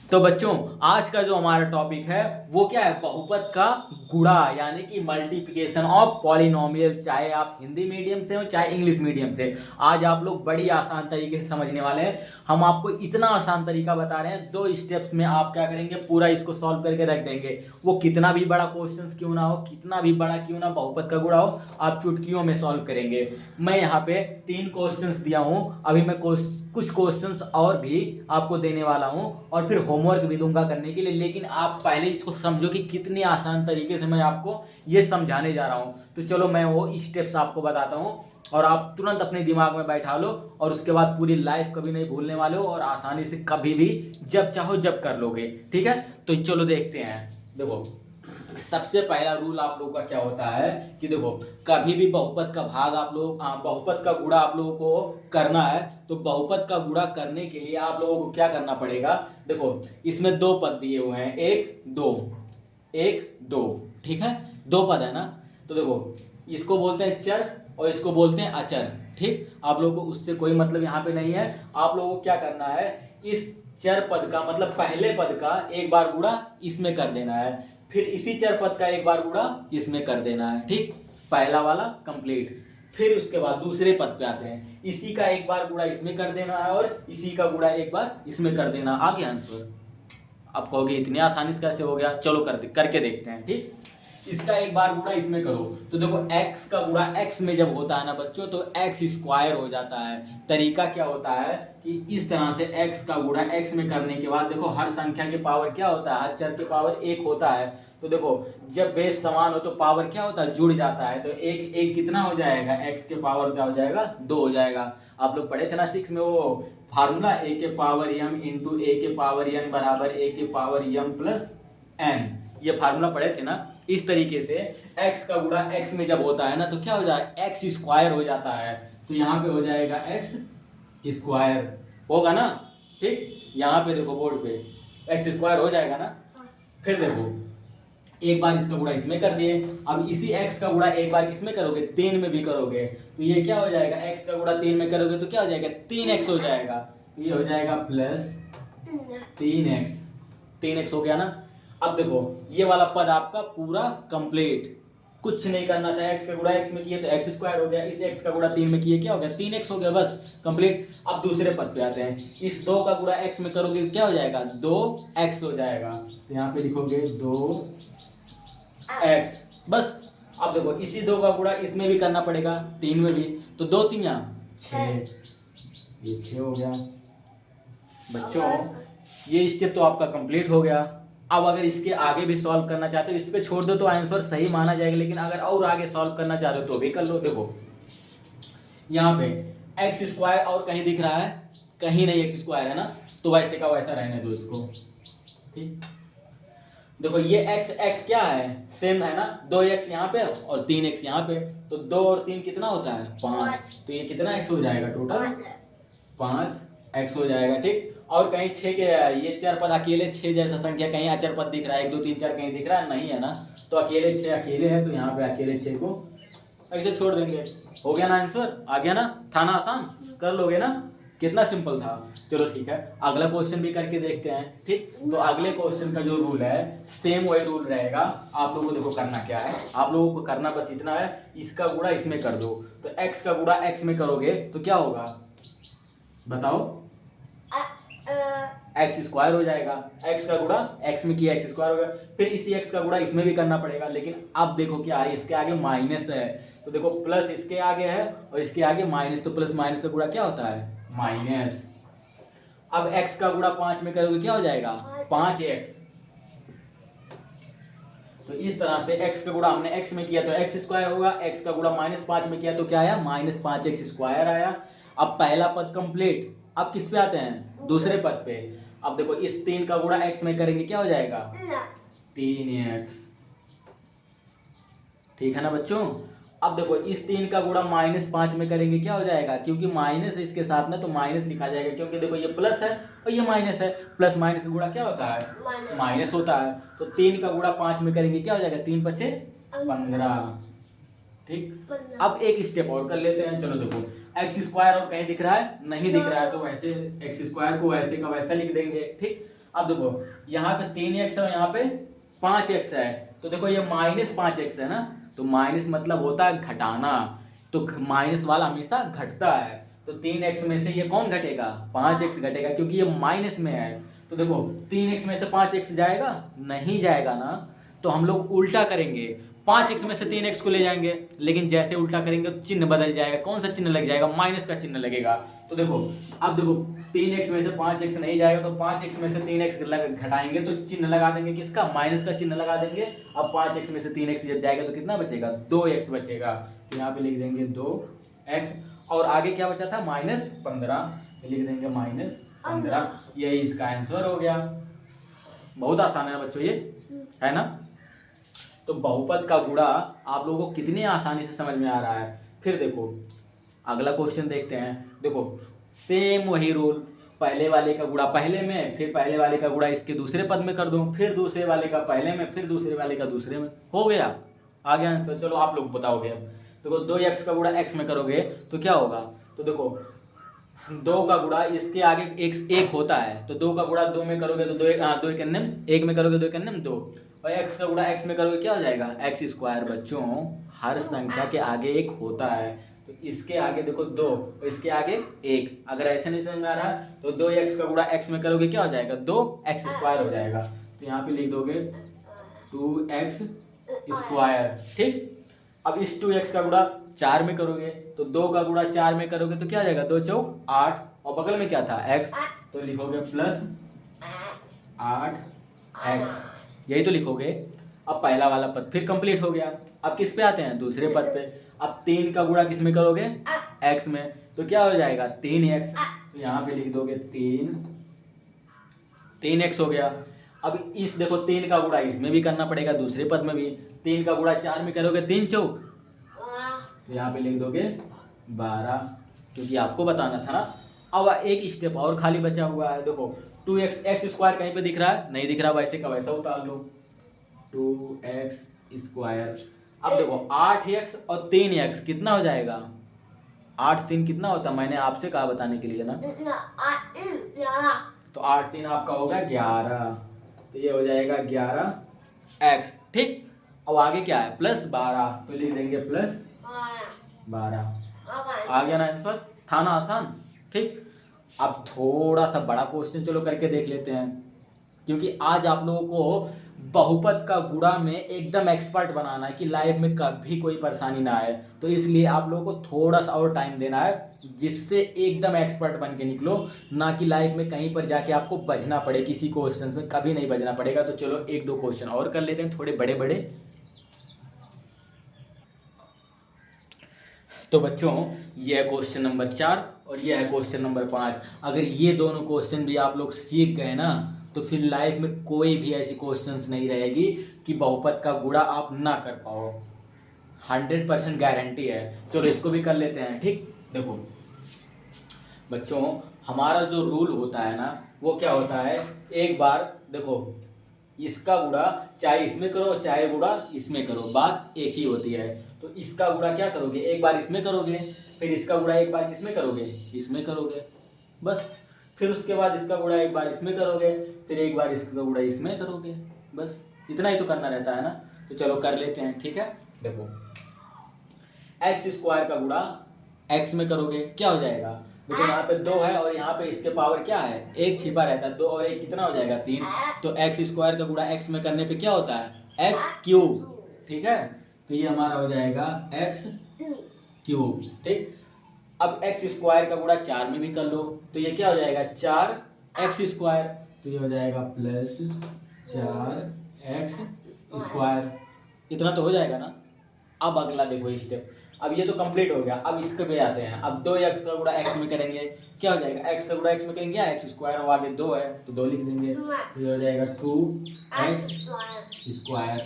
तो बच्चों, आज का जो हमारा टॉपिक है वो क्या है? बहुपद का गुणा, यानी कि मल्टीप्लिकेशन ऑफ पॉलिनोमियल। चाहे आप हिंदी मीडियम से हो चाहे इंग्लिश मीडियम से, आज आप लोग बड़ी आसान तरीके से समझने वाले हैं। हम आपको इतना आसान तरीका बता रहे हैं, 2 स्टेप्स में आप क्या करेंगे, पूरा इसको सॉल्व करके रख देंगे। वो कितना भी बड़ा क्वेश्चन क्यों ना हो, कितना भी बड़ा क्यों ना बहुपद का गुणा हो, आप चुटकियों में सॉल्व करेंगे। मैं यहाँ पे 3 क्वेश्चंस दिया हूँ, अभी मैं कुछ क्वेश्चंस और भी आपको देने वाला हूँ और फिर होमवर्क भी दूंगा करने के लिए। लेकिन आप पहले इसको समझो कि कितनी आसान तरीके से मैं आपको ये समझाने जा रहा हूँ। तो चलो मैं वो स्टेप्स आपको बताता हूँ और आप तुरंत अपने दिमाग में बैठा लो, और उसके बाद पूरी लाइफ कभी नहीं भूलने वाले हो और आसानी से कभी भी जब चाहो जब कर लोगे। ठीक है, तो चलो देखते हैं। देखो, सबसे पहला रूल आप लोगों का क्या होता है कि देखो, कभी भी बहुपद का भाग आप लोग बहुपद का गुणा आप लोगों को करना है, तो बहुपद का गुणा करने के लिए आप लोगों को क्या करना पड़ेगा। देखो, इसमें 2 पद दिए हुए हैं, 1 2, 1 2। ठीक है, 2 पद है ना। तो देखो, इसको बोलते हैं चर और इसको बोलते हैं अचर। ठीक, आप लोगों को उससे कोई मतलब यहाँ पे नहीं है। आप लोगों को क्या करना है, इस चर पद का मतलब पहले पद का एक बार गुणा इसमें कर देना है, फिर इसी चर पद का एक बार गुणा इसमें कर देना है। ठीक, पहला वाला कंप्लीट। फिर उसके बाद दूसरे पद पे आते हैं, इसी का एक बार गुणा इसमें कर देना है और इसी का गुणा एक बार इसमें कर देना। आ गया आंसर। आप कहोगे इतनी आसानी से कैसे हो गया, चलो करके देखते हैं। ठीक, इसका एक बार गुणा इसमें करो, तो देखो x का गुणा x में जब होता है ना बच्चों, तो x स्क्वायर हो जाता है। तरीका क्या होता है कि इस तरह से x का गुणा x में करने के बाद देखो, हर संख्या के पावर क्या होता है, हर चर के पावर 1 होता है। तो देखो, जब बेस समान हो तो पावर क्या होता है, जुड़ जाता है। तो एक एक कितना हो जाएगा, x के पावर क्या हो जाएगा, 2 हो जाएगा। आप लोग पढ़े थे ना 6 में वो फार्मूला, a के पावर m इंटू a के पावर n बराबर a के पावर m प्लस n। ये फार्मूला पढ़े थे ना। इस तरीके से x का गुणा x में जब होता है ना, तो क्या हो जाएगा, x स्क्वायर हो जाता है। तो यहाँ पे हो जाएगा x स्क्वायर, होगा ना। ठीक, यहाँ पे देखो बोर्ड पे x स्क्वायर हो जाएगा ना। फिर देखो, एक बार इसका गुणा इसमें कर दिए, अब इसी x का गुणा एक बार किसमें करोगे, 3 में भी करोगे। तो ये क्या हो जाएगा, x का गुणा 3 में करोगे तो क्या हो जाएगा, 3x हो जाएगा। तो ये हो जाएगा प्लस 3x, 3x हो गया ना। अब देखो, ये वाला पद आपका पूरा कंप्लीट, कुछ नहीं करना था। x का गुणा x में किए तो x स्क्वायर हो गया, इस x का गुणा 3 में किए क्या हो गया, 3x हो गया, बस कंप्लीट। अब दूसरे पद पे आते हैं, इस 2 का गुणा x में करोगे तो क्या हो जाएगा, 2x हो जाएगा। तो यहाँ पे लिखोगे 2x, बस। अब देखो, इसी 2 का गुणा इसमें भी करना पड़ेगा, 3 में भी। तो 2 3 6, ये 6 हो गया। बच्चों, ये स्टेप तो आपका कंप्लीट हो गया। अब अगर इसके आगे भी सॉल्व करना चाहते हो, इस पे छोड़ दो तो आंसर सही माना जाएगा, लेकिन अगर और आगे सॉल्व करना चाहते हो तो भी कर लो। देखो, यहाँ पे एक्स स्क्वायर और कहीं दिख रहा है, कहीं नहीं एक्स स्क्वायर है ना, तो वैसे का वैसा रहने दो इसको। ठीक, देखो ये x x क्या है, सेम है ना, 2x यहाँ पे और 3x यहाँ पे। तो 2 और 3 कितना होता है, 5। तो ये कितना x हो जाएगा, टोटल 5x हो जाएगा। ठीक, और कहीं 6 के ये चर पद अकेले 6 जैसा संख्या कहीं अचर पद दिख रहा है, 1 2 3 4 कहीं दिख रहा है, नहीं है ना। तो अकेले 6 अकेले है, तो यहाँ पे अकेले 6 को ऐसे छोड़ देंगे। हो गया ना आंसर, आ गया ना, था ना आसान, कर लोगे ना, कितना सिंपल था। चलो ठीक है, अगला क्वेश्चन भी करके देखते हैं। ठीक, तो अगले क्वेश्चन का जो रूल है सेम वही रूल रहेगा। आप लोगों को देखो करना क्या है, आप लोगों को करना बस इतना है, इसका गुणा इसमें कर दो। तो x का गुणा x में करोगे तो क्या होगा, बताओ, x स्क्वायर हो जाएगा। x का गुणा x में किया, x स्क्वायर हो गया। फिर इसी x का गुणा इसमें भी करना पड़ेगा, लेकिन अब देखो क्या है, इसके आगे माइनस है। तो देखो, प्लस इसके आगे है और इसके आगे माइनस, तो प्लस माइनस का गुणा क्या होता है, माइनस। अब x का गुणा 5 में करोगे क्या हो जाएगा, 5x। तो इस तरह से x का गुणा हमने x में किया तो x स्क्वायर होगा, x का गुणा -5 में किया तो क्या आया, -5x स्क्वायर आया। अब पहला पद कंप्लीट। अब किस पे आते हैं, दूसरे पद पे। अब देखो, इस 3 का गुणा x में करेंगे क्या हो जाएगा, 3x। ठीक है ना बच्चों। अब देखो, इस 3 का गुणा -5 में करेंगे क्या हो जाएगा, क्योंकि माइनस इसके साथ ना, तो माइनस लिखा जाएगा, क्योंकि देखो ये प्लस है और ये माइनस है। प्लस माइनस का गुणा क्या होता है, माइनस होता है। तो 3 का गुणा 5 में करेंगे क्या हो जाएगा, 3 5 15। ठीक, अब एक स्टेप और कर लेते हैं। चलो देखो, एक्स स्क्वायर और कहीं दिख रहा है, नहीं दिख रहा है, तो वैसे एक्स स्क्वायर को वैसे का वैसा लिख देंगे। ठीक, अब देखो यहाँ पे 3x है और यहाँ पे 5x है, तो देखो ये -5x है ना, तो माइनस मतलब होता है घटाना, तो माइनस वाला हमेशा घटता है, तो 3x में से ये कौन घटेगा, 5x घटेगा, क्योंकि ये माइनस में है। तो देखो 3x में से 5x जाएगा, नहीं जाएगा ना, तो हम लोग उल्टा करेंगे, 5x में से 3x को ले जाएंगे, लेकिन जैसे उल्टा करेंगे तो चिन्ह बदल जाएगा, कौन सा चिन्ह लग जाएगा, माइनस का चिन्ह लगेगा। तो देखो अब देखो 3x में से 5x नहीं जाएगा, तो 5x में से 3x घटाएंगे तो चिन्ह लगा देंगे किसका, माइनस का चिन्ह लगा देंगे। अब 5x में से 3x जब जाएगा तो कितना बचेगा, 2x बचेगा, तो यहाँ पे लिख देंगे 2x, और आगे क्या बचा था, -15, लिख देंगे -15, यही इसका आंसर हो गया। बहुत आसान है बच्चों ये, है ना। तो बहुपद का गुणा आप लोगों को कितनी आसानी से समझ में आ रहा है। फिर देखो अगला क्वेश्चन देखते हैं। देखो सेम वही रूल, पहले वाले का गुणा पहले में, फिर पहले वाले का गुणा इसके दूसरे पद में कर दो, फिर दूसरे वाले का पहले में, फिर दूसरे वाले का दूसरे में, हो गया, आ गया आंसर। चलो आप लोग बताओगे। देखो 2x का गुणा x में करोगे तो क्या होगा, तो देखो 2 का गुणा इसके आगे एक होता है, तो 2 का गुणा 2 में करोगे तो 2 1 में करोगे 2 2, और x का गुणा x में करोगे क्या हो जाएगा, x²। बच्चों हर संख्या के आगे एक होता है, तो इसके आगे देखो 2 और इसके आगे 1, अगर ऐसे नहीं समझ में आ रहा है तो 2x का गुणा x में करोगे क्या हो जाएगा, 2x² हो जाएगा, तो यहाँ पे लिख दोगे 2x²। ठीक, अब इस 2x का गुणा 4 में करोगे, तो 2 का गुणा 4 में करोगे तो क्या हो जाएगा, 2 चौक 8, और बगल में क्या था x, तो लिखोगे +8x, यही तो लिखोगे। अब पहला वाला पद फिर कंप्लीट हो गया। अब किस पे आते हैं, दूसरे पद पे। अब 3 का गुणा किस में करोगे, x में, तो क्या हो जाएगा 3x, तो यहाँ पे लिख दोगे 3x हो गया। अब इस देखो 3 का गुणा इसमें भी करना पड़ेगा, दूसरे पद में भी। 3 का गुणा 4 में करोगे 3 चौक, तो यहाँ पे लिख दोगे 12, क्योंकि आपको बताना था ना। अब एक स्टेप और खाली बचा हुआ है। देखो 2x² कहीं पे दिख रहा है, नहीं दिख रहा, वैसे का वैसा उतार लो, 2x²। अब देखो 8x और 3x कितना हो जाएगा, 8 3 कितना होता है, मैंने आपसे कहा बताने के लिए ना, तो 8 3 आपका होगा 11, तो ये हो जाएगा 11x। ठीक, अब आगे क्या है, +12, तो लिख देंगे +12, आ गया ना आंसर, था ना आसान। ठीक, अब थोड़ा सा बड़ा क्वेश्चन चलो करके देख लेते हैं, क्योंकि आज आप लोगों को बहुपद का गुणा में एकदम एक्सपर्ट बनाना है कि लाइफ में कभी कोई परेशानी ना आए, तो इसलिए आप लोगों को थोड़ा सा और टाइम देना है, जिससे एकदम एक्सपर्ट बन के निकलो, ना कि लाइफ में कहीं पर जाके आपको बचना पड़े, किसी क्वेश्चंस में कभी नहीं बचना पड़ेगा। तो चलो 1-2 क्वेश्चन और कर लेते हैं, थोड़े बड़े बड़े। तो बच्चों ये है क्वेश्चन नंबर 4 और ये है क्वेश्चन नंबर 5। अगर ये दोनों क्वेश्चन भी आप लोग सीख गए ना, तो फिर लाइफ में कोई भी ऐसी क्वेश्चंस नहीं रहेगी कि बहुपद का गुणा आप ना कर पाओ, 100% गारंटी है। चलो इसको भी कर लेते हैं। ठीक, देखो बच्चों हमारा जो रूल होता है ना, वो क्या होता है, एक बार देखो इसका गुणा चाहे इसमें करो चाहे गुणा इसमें करो, बात एक ही होती है। तो इसका गुणा क्या करोगे, एक बार इसमें करोगे, फिर इसका गुणा एक बार किसमें करोगे, इसमें करोगे, बस। फिर उसके बाद इसका गुणा एक बार इसमें करोगे, फिर एक बार इसका गुणा इसमें करोगे, बस इतना ही तो करना रहता है ना। तो चलो कर लेते हैं। ठीक है, देखो x² का गुणा x में करोगे क्या हो जाएगा, देखो यहाँ पे 2 है और यहाँ पे इसके पावर क्या है, 1 छिपा रहता है, 2 और 1 कितना हो जाएगा 3। तो x² का गुणा x में करने पे क्या होता है, x³। ठीक है, तो ये हमारा हो जाएगा x³। ठीक, अब x² का गुणा 4 में भी कर लो, तो ये क्या हो जाएगा 4x², तो ये हो जाएगा +4x²। इतना तो हो जाएगा ना। अब अगला देखो स्टेप, अब ये तो कंप्लीट हो गया। अब इसके पे आते हैं। अब 2x का गुणा x में करेंगे क्या हो जाएगा, x का गुणा x में करेंगे x², और आगे 2 है तो 2 लिख देंगे, तो ये हो जाएगा 2x²।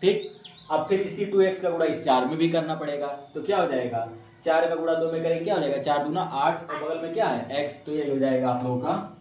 ठीक, अब फिर इसी 2x का गुणा इस 4 में भी करना पड़ेगा, तो क्या हो जाएगा 4 का गुणा 2 में करेंगे क्या हो जाएगा, 4 दूना 8, और बगल में क्या है x, तो ये हो जाएगा आप लोगों का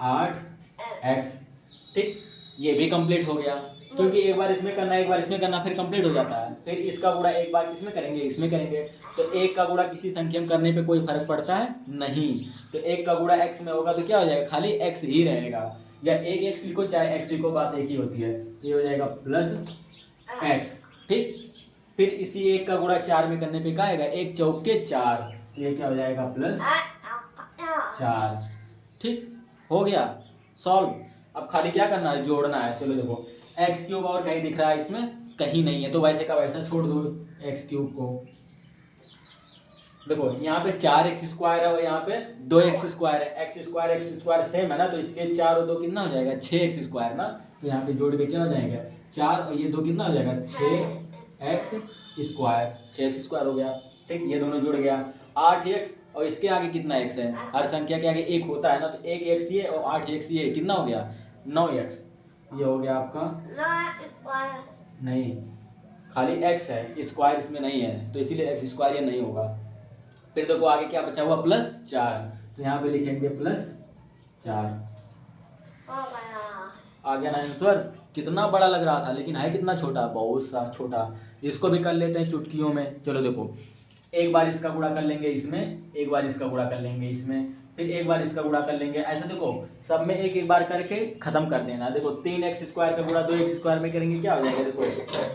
8x। ठीक, ये भी कंप्लीट हो गया। क्योंकि एक बार इसमें करना एक बार इसमें करना फिर कंप्लीट हो जाता है। फिर इसका गुणा एक बार इसमें करेंगे इसमें करेंगे, तो एक का गुणा किसी संख्या में करने पे कोई फर्क पड़ता है नहीं। तो एक का गुणा x में होगा तो क्या हो जाएगा, खाली x ही रहेगा, या एक x लिखो चाहे x लिखो, बात एक ही होती है। ये हो जाएगा प्लस x, ठीक। फिर इसी एक का गुणा 4 में करने पे क्या आएगा, एक चौके 4, तो ये क्या हो जाएगा प्लस 4, ठीक हो गया सॉल्व। अब खाली क्या करना है, जोड़ना है। चलो देखो एक्स क्यूब और कहीं दिख रहा है इसमें, कहीं नहीं है, तो वैसे का वैसा छोड़ दो एक्स क्यूब को। देखो यहाँ पे 4x² है और यहाँ पे 2x² है, x² सेम है ना, तो इसके 4 और 2 कितना हो जाएगा 6x² ना, तो यहाँ पे जोड़ के क्या हो जाएगा 4 और ये 2 कितना हो जाएगा 6x² हो गया, ठीक। ये दोनों जुड़ गया 8x, और इसके आगे कितना x है, हर संख्या के आगे 1 होता है ना, तो 1x ये और 8x ये कितना हो गया 9x, ये हो गया आपका नहीं, खाली x है, स्क्वायर इसमें नहीं है, तो इसीलिए x² ये नहीं होगा। फिर देखो आगे क्या बचा हुआ +4, तो यहाँ पे लिखेंगे +4, आ गया ना आंसर। कितना बड़ा लग रहा था लेकिन है कितना छोटा, बहुत सा छोटा। इसको भी कर लेते हैं चुटकियों में। चलो देखो एक बार इसका गुणा कर लेंगे इसमें, एक बार इसका गुणा कर लेंगे इसमें, फिर एक बार इसका गुणा कर लेंगे, ऐसा देखो सब में एक एक बार करके खत्म कर देना। देखो 3x² का गुणा 2x² में करेंगे क्या हो जाएगा, देखो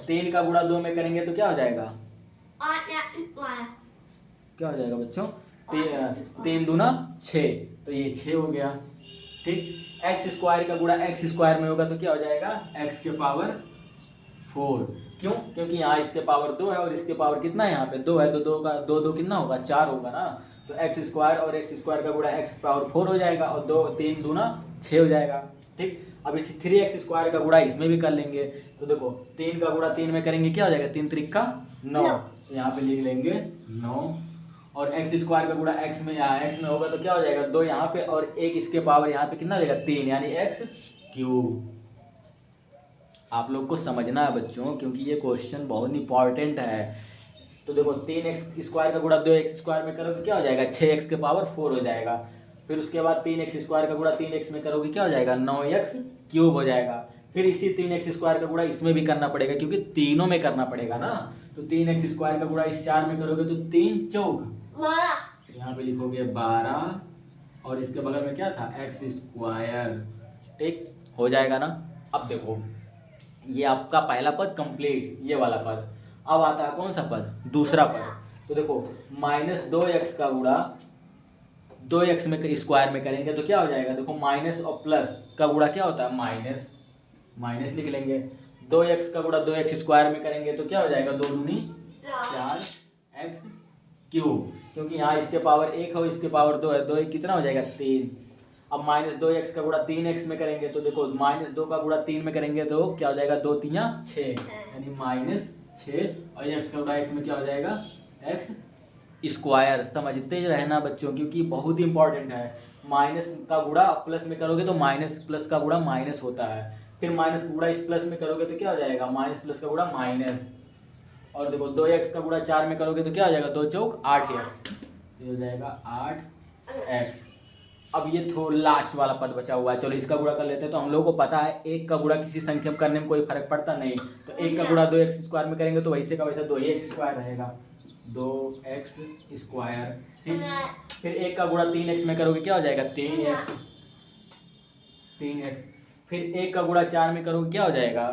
3 का गुणा 2 में करेंगे तो क्या हो जाएगा, क्या हो जाएगा बच्चों, 3 दूना 6, तो ये 6 हो गया, ठीक। x² का गुणा x² में होगा तो क्या हो जाएगा x के पावर 4, क्यों, क्योंकि यहाँ इसके पावर 2 है और इसके पावर कितना है यहाँ पे 2 है, तो 2 का 2 कितना होगा 4 होगा ना, तो x² और x² का गुणा x पावर 4 हो जाएगा और 3 दूना 6 हो जाएगा, ठीक। अब इसी 3x² का गुणा इसमें भी कर लेंगे, तो देखो 3 का गुणा 3 में करेंगे क्या हो जाएगा 3 त्रिक 9, यहाँ पे लिख लेंगे 9, और x² का गुणा x में, यहाँ x में होगा तो क्या हो जाएगा 2 यहाँ पे, और एक इसके पावर यहाँ पे कितना हो जाएगा 3, यानी x³। आप लोग को समझना है बच्चों, क्योंकि ये क्वेश्चन बहुत इंपॉर्टेंट है। तो देखो 3x² का गुणा 2x² में करोगे क्या हो जाएगा 6x के पावर 4 हो जाएगा, फिर उसके बाद 3x² का गुणा 3x में करोगे क्या हो जाएगा 9x³ हो जाएगा, फिर इसी 3x² का गुणा इसमें भी करना पड़ेगा क्योंकि तीनों में करना पड़ेगा ना, तो 3x² का गुणा इस 4 में करोगे तो 3 चौक, यहाँ पे लिखोगे 12 और इसके बगल में क्या था x², ठीक हो जाएगा ना। अब देखो ये आपका पहला पद कंप्लीट, ये वाला पद। अब आता है कौन सा पद, दूसरा पद। तो देखो -2x का गुणा 2x में स्क्वायर में करेंगे तो क्या हो जाएगा, देखो माइनस और प्लस का गुणा क्या होता है माइनस, माइनस लिख लेंगे। 2x का गुणा 2x² में करेंगे तो क्या हो जाएगा 2 दूनी 4x³, क्योंकि यहाँ इसके पावर 1 है इसके पावर 2 है, 2 कितना हो जाएगा 3। अब -2x का गुणा 3x में करेंगे तो देखो -2 का गुणा 3 में करेंगे तो क्या हो जाएगा 2 3 6, यानी -6, और x का गुणा x में क्या हो जाएगा x²। समझते रहना बच्चों क्योंकि बहुत इंपॉर्टेंट है। माइनस का गुणा प्लस में करोगे तो माइनस, प्लस का गुणा माइनस होता है, फिर माइनस का गुणा इस प्लस में करोगे तो क्या हो जाएगा माइनस प्लस का गुणा माइनस, और देखो 2x का गुणा 4 में करोगे तो क्या हो जाएगा 2 चौक 8x, ये हो जाएगा 8x। अब ये थोड़ा लास्ट वाला पद बचा हुआ है, चलो इसका गुणा कर लेते हैं। तो हम लोगों को पता है एक का गुणा किसी संख्या में करने में कोई फर्क पड़ता नहीं, तो एक का गुणा 2x² में करेंगे तो वैसे का वैसा 2x² रहेगा, 2x², ठीक। फिर एक का गुणा 3x में करोगे क्या हो जाएगा 3x, फिर एक का गुणा 4 में करोगे क्या हो जाएगा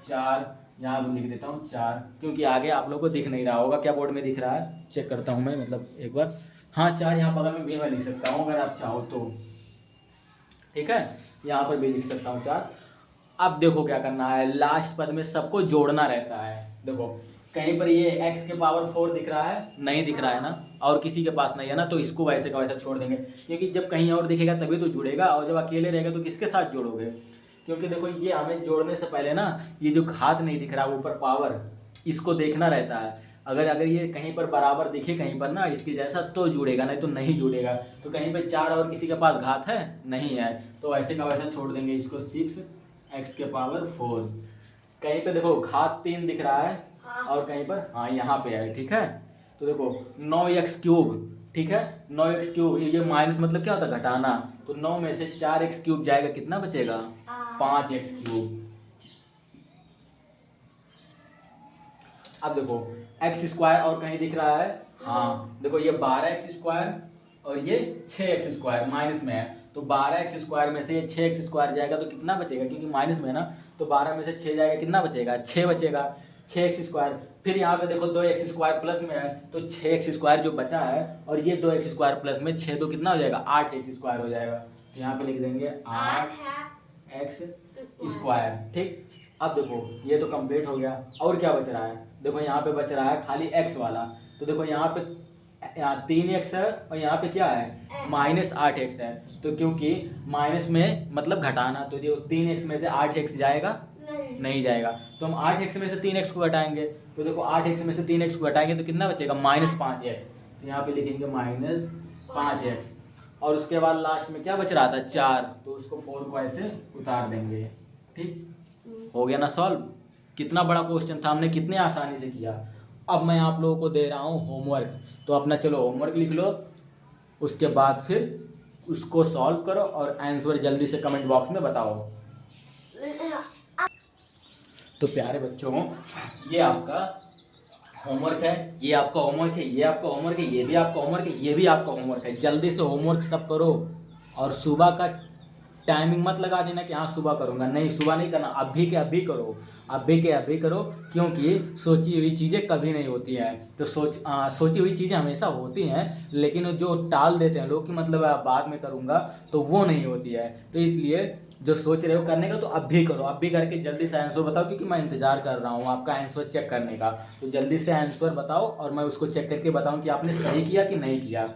4, यहाँ लिख देता हूँ 4, क्योंकि आगे आप लोगों को दिख नहीं रहा होगा, क्या बोर्ड में दिख रहा है चेक करता हूँ मैं, मतलब एक बार, हाँ 4 यहाँ बगल में भी मैं लिख सकता हूँ अगर आप चाहो तो, ठीक है, यहाँ पर भी लिख सकता हूँ 4। अब देखो क्या करना है, लास्ट पद में सबको जोड़ना रहता है। देखो कहीं पर ये x के पावर 4 दिख रहा है, नहीं दिख रहा है ना, और किसी के पास नहीं है ना, तो इसको वैसे का वैसा छोड़ देंगे, क्योंकि जब कहीं और दिखेगा तभी तो जुड़ेगा, और जब अकेले रहेगा तो किसके साथ जोड़ोगे, क्योंकि देखो ये हमें जोड़ने से पहले ना ये जो घात नहीं दिख रहा है ऊपर पावर, इसको देखना रहता है। अगर ये कहीं पर बराबर दिखे कहीं पर ना इसके जैसा तो जुड़ेगा, नहीं तो नहीं जुड़ेगा। तो कहीं पे 4 और किसी के पास घात है नहीं है, तो वैसे का वैसा छोड़ देंगे इसको 6x के पावर 4। कहीं पे देखो घात 3 दिख रहा है और कहीं पर हाँ यहाँ पे है, ठीक है। तो देखो 9x³, ठीक है, 9x³, ये माइनस मतलब क्या होता है घटाना, तो 9 में से 4x³ जाएगा, कितना बचेगा 5x³, अब देखो एक्स स्क्वायर और कहीं दिख रहा है, हाँ देखो ये 12x² और ये 6x² माइनस में है, तो 12x² में से ये 6x² जाएगा तो कितना बचेगा, क्योंकि माइनस में है ना, तो 12 में से 6 जाएगा, कितना बचेगा, 6 बचेगा, 6x²। फिर यहाँ पे देखो 2x² प्लस में है, तो 6x² जो बचा है और ये 2x² प्लस में 6 तो कितना हो जाएगा, 8x² हो जाएगा। यहाँ पे लिख देंगे 8x²। ठीक, अब देखो ये तो कंप्लीट हो गया, और क्या बच रहा है, देखो यहाँ पे बच रहा है खाली x वाला, तो देखो यहाँ पे 3x है और यहाँ पे क्या है, -8x है, तो क्योंकि माइनस में मतलब घटाना, तो जो 3x में से 8x जाएगा, नहीं जाएगा, तो हम 8x में से 3x को घटाएंगे, तो देखो 8x में से 3x को घटाएंगे तो कितना बचेगा, -5x, तो यहाँ पे लिखेंगे -5x, और उसके बाद लास्ट में क्या बच रहा था, 4, तो उसको 4 को ऐसे उतार देंगे। ठीक, हो गया ना सॉल्व। कितना बड़ा क्वेश्चन था, हमने कितने आसानी से किया। अब मैं आप लोगों को दे रहा हूँ होमवर्क, तो अपना चलो होमवर्क लिख लो, उसके बाद फिर उसको सॉल्व करो और आंसर जल्दी से कमेंट बॉक्स में बताओ। तो प्यारे बच्चों, ये आपका होमवर्क है, ये आपका होमवर्क है, ये आपका होमवर्क है, ये भी आपका होमवर्क है, ये भी आपका होमवर्क है। जल्दी से होमवर्क सब करो, और सुबह का टाइमिंग मत लगा देना कि हाँ सुबह करूँगा, नहीं सुबह नहीं करना, अभी के अभी करो, अभी के अभी करो, क्योंकि सोची हुई चीज़ें कभी नहीं होती हैं। तो सोची हुई चीज़ें हमेशा होती हैं, लेकिन जो टाल देते हैं लोग कि मतलब बाद में करूँगा, तो वो नहीं होती है। तो इसलिए जो सोच रहे हो करने का, तो अभी करो, अभी करके जल्दी से आंसर बताओ, क्योंकि मैं इंतज़ार कर रहा हूँ आपका आंसर चेक करने का। तो जल्दी से आंसर बताओ और मैं उसको चेक करके बताऊँ कि आपने सही किया कि नहीं किया।